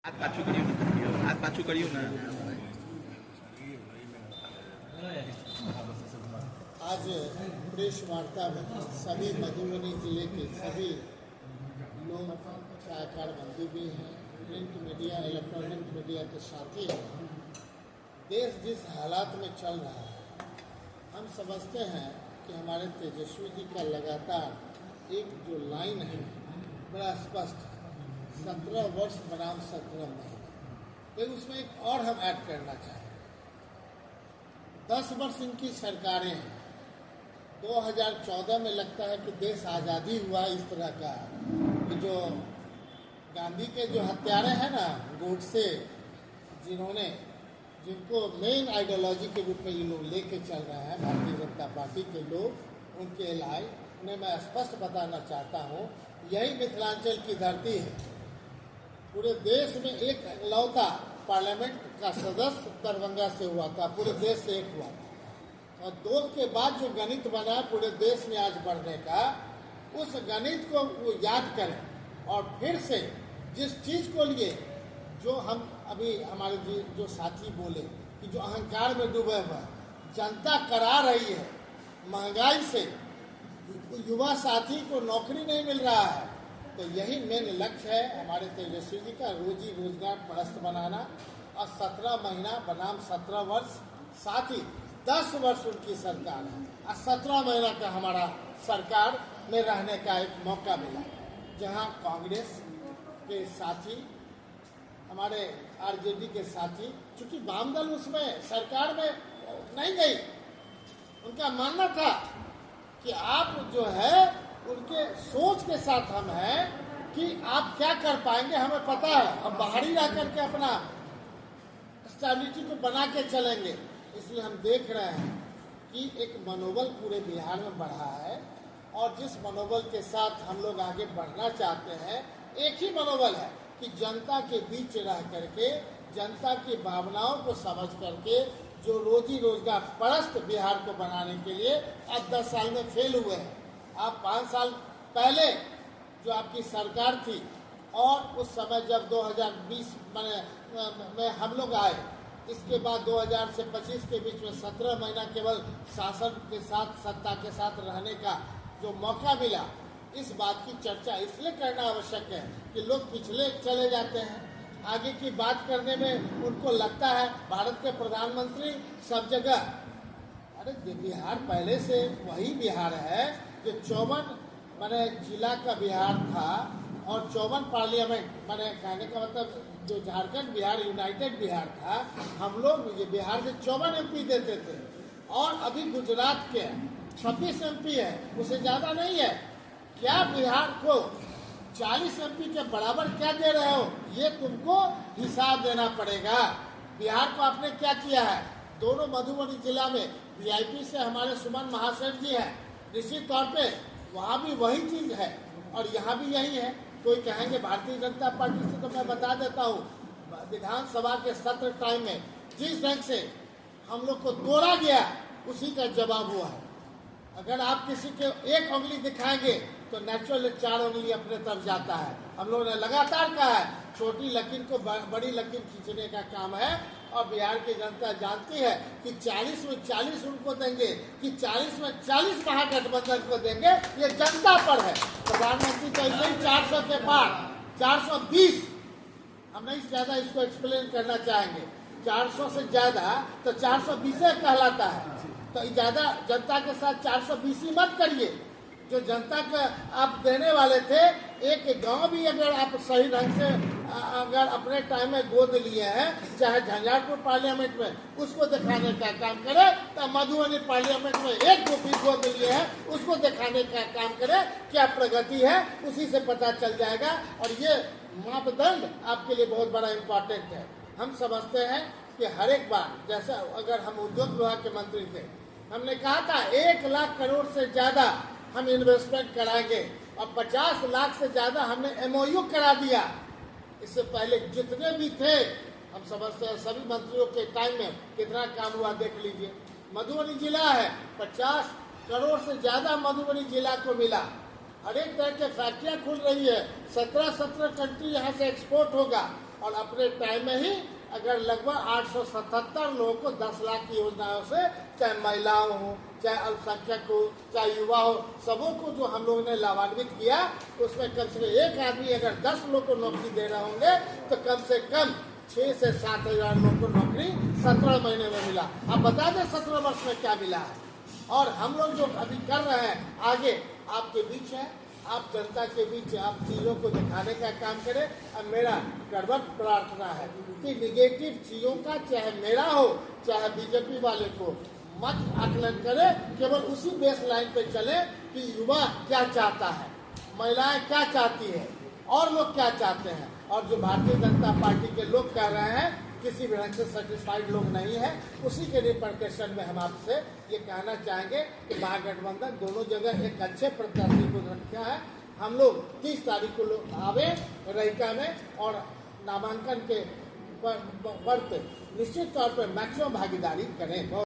आज पाछू करियो ना। आज प्रेस वार्ता में सभी मधुबनी जिले के सभी लोग सलाहकार बंधु भी हैं, प्रिंट मीडिया, इलेक्ट्रॉनिक मीडिया के साथी हैं। देश जिस हालात में चल रहा है, हम समझते हैं कि हमारे तेजस्वी जी का लगातार एक जो लाइन है बड़ा स्पष्ट है, 17 वर्ष बनाम 17 महीने। लेकिन उसमें एक और हम ऐड करना चाहें, 10 वर्ष इनकी सरकारें हैं। 2014 में लगता है कि देश आज़ादी हुआ इस तरह का कि जो गांधी के जो हत्यारे हैं ना, गोडसे, जिनको मेन आइडियोलॉजी के रूप में ये लोग लेके चल रहे हैं, भारतीय जनता पार्टी के लोग, उनके लाए उन्हें मैं स्पष्ट बताना चाहता हूँ, यही मिथिलांचल की धरती है। पूरे देश में एक लौता पार्लियामेंट का सदस्य दरभंगा से हुआ था, पूरे देश से एक हुआ था। और 2 के बाद जो गणित बना पूरे देश में आज बढ़ने का, उस गणित को वो याद करें और फिर से जिस चीज़ को लिए जो हम अभी हमारे जो साथी बोले कि जो अहंकार में डूबे हुए जनता करा रही है, महंगाई से युवा साथी को नौकरी नहीं मिल रहा है, तो यही मेन लक्ष्य है हमारे तेजस्वी जी का, रोजी रोजगार परस्त बनाना। और 17 महीना बनाम 17 वर्ष, साथ ही 10 वर्ष उनकी सरकार है और 17 महीना का हमारा सरकार में रहने का एक मौका मिला, जहां कांग्रेस के साथी, हमारे आरजेडी के साथी, चूंकि वामदल उसमें सरकार में नहीं गई, उनका मानना था कि आप जो है उनके सोच के साथ हम हैं कि आप क्या कर पाएंगे हमें पता है, हम बाहरी रह करके अपना स्टेबिलिटी को बना के चलेंगे। इसलिए हम देख रहे हैं कि एक मनोबल पूरे बिहार में बढ़ा है और जिस मनोबल के साथ हम लोग आगे बढ़ना चाहते हैं, एक ही मनोबल है कि जनता के बीच रह करके, जनता की भावनाओं को समझ करके जो रोजी रोजगार परस्त बिहार को बनाने के लिए आज 10 साल में फेल हुए हैं। आप 5 साल पहले जो आपकी सरकार थी और उस समय जब 2020 में हम लोग आए, इसके बाद 2000 से 25 के बीच में 17 महीना केवल शासन के साथ, सत्ता के साथ रहने का जो मौका मिला, इस बात की चर्चा इसलिए करना आवश्यक है कि लोग पिछले चले जाते हैं, आगे की बात करने में उनको लगता है भारत के प्रधानमंत्री सब जगह। अरे बिहार पहले से वही बिहार है जो 54 जिला का बिहार था और 54 पार्लियामेंट, कहने का मतलब जो झारखंड बिहार यूनाइटेड बिहार था, हम लोग ये बिहार से 54 MP देते थे और अभी गुजरात के 26 MP है, उससे ज़्यादा नहीं है। क्या बिहार को 40 MP के बराबर क्या दे रहे हो, ये तुमको हिसाब देना पड़ेगा। बिहार को आपने क्या किया है, दोनों मधुबनी जिला में VIP से हमारे सुमन महासेठ जी हैं, निश्चित तौर पे वहाँ भी वही चीज़ है और यहाँ भी यही है। कोई कहेंगे भारतीय जनता पार्टी से, तो मैं बता देता हूँ, विधानसभा के सत्र टाइम में जिस ढंग से हम लोग को तोड़ा गया, उसी का जवाब हुआ है। अगर आप किसी के एक उंगली दिखाएंगे तो नेचुरल 4 उंगली अपने तरफ जाता है। हम लोगों ने लगातार कहा है, छोटी लकीर को बड़ी लकीर खींचने का काम है और बिहार की जनता जानती है कि 40 में 40 उनको देंगे कि 40 में 40 महागठबंधन को देंगे, ये जनता पर है। प्रधानमंत्री तो ऐसे ही 400 के पार 420, हम नहीं ज़्यादा इसको एक्सप्लेन करना चाहेंगे, 400 से ज़्यादा तो 420 कहलाता है। तो ज़्यादा जनता के साथ 420 मत करिए। जो जनता का आप देने वाले थे, एक गांव भी अगर आप सही ढंग से अगर अपने टाइम में गोद लिए हैं, चाहे झंझारपुर पार्लियामेंट में, उसको दिखाने का काम करे, तो मधुबनी पार्लियामेंट में एक भी गोद लिए हैं, उसको दिखाने का काम करे क्या प्रगति है, उसी से पता चल जाएगा। और ये मापदंड आपके लिए बहुत बड़ा इम्पोर्टेंट है। हम समझते हैं कि हर एक बार, जैसा अगर हम उद्योग विभाग के मंत्री थे, हमने कहा था 1 लाख करोड़ से ज़्यादा हम इन्वेस्टमेंट कराएंगे और 50 लाख से ज़्यादा हमने MOU करा दिया। इससे पहले जितने भी थे, हम समझते हैं सभी मंत्रियों के टाइम में कितना काम हुआ देख लीजिए। मधुबनी जिला है, 50 करोड़ से ज़्यादा मधुबनी जिला को मिला। हर एक तरह के फैक्ट्रियाँ खुल रही है, 17 कंट्री यहाँ से एक्सपोर्ट होगा। और अपने टाइम में ही अगर लगभग 877 लोगों को 10 लाख की योजनाओं से, चाहे महिलाओं हो, चाहे अल्पसंख्यक हो, चाहे युवा हो, सबों को जो हम लोगों ने लाभान्वित किया, उसमें कम से कम एक आदमी अगर 10 लोग को नौकरी दे रहे होंगे तो कम से कम 6 से 7 हजार लोगों को नौकरी 17 महीने में मिला। अब बता दें 17 वर्ष में क्या मिला है। और हम लोग जो अभी कर रहे हैं आगे आपके बीच है, आप जनता के बीच आप चीज़ों को दिखाने का काम करें। अब मेरा करवट प्रार्थना है कि निगेटिव चीज़ों का, चाहे मेरा हो चाहे बीजेपी वाले को, मत आकलन करें। केवल उसी बेस लाइन पे चले कि युवा क्या चाहता है, महिलाएं क्या चाहती है, और लोग क्या चाहते हैं। और जो भारतीय जनता पार्टी के लोग कह रहे हैं किसी भी ढंग से सेटिस्फाइड लोग नहीं है, उसी के रिप्रकशन में हम आपसे ये कहना चाहेंगे कि महागठबंधन दोनों जगह एक अच्छे प्रत्याशी को रखा है। हम लोग 30 तारीख को लोग आवे रहिका में और नामांकन के वक्त निश्चित तौर पर मैक्सिमम भागीदारी करें।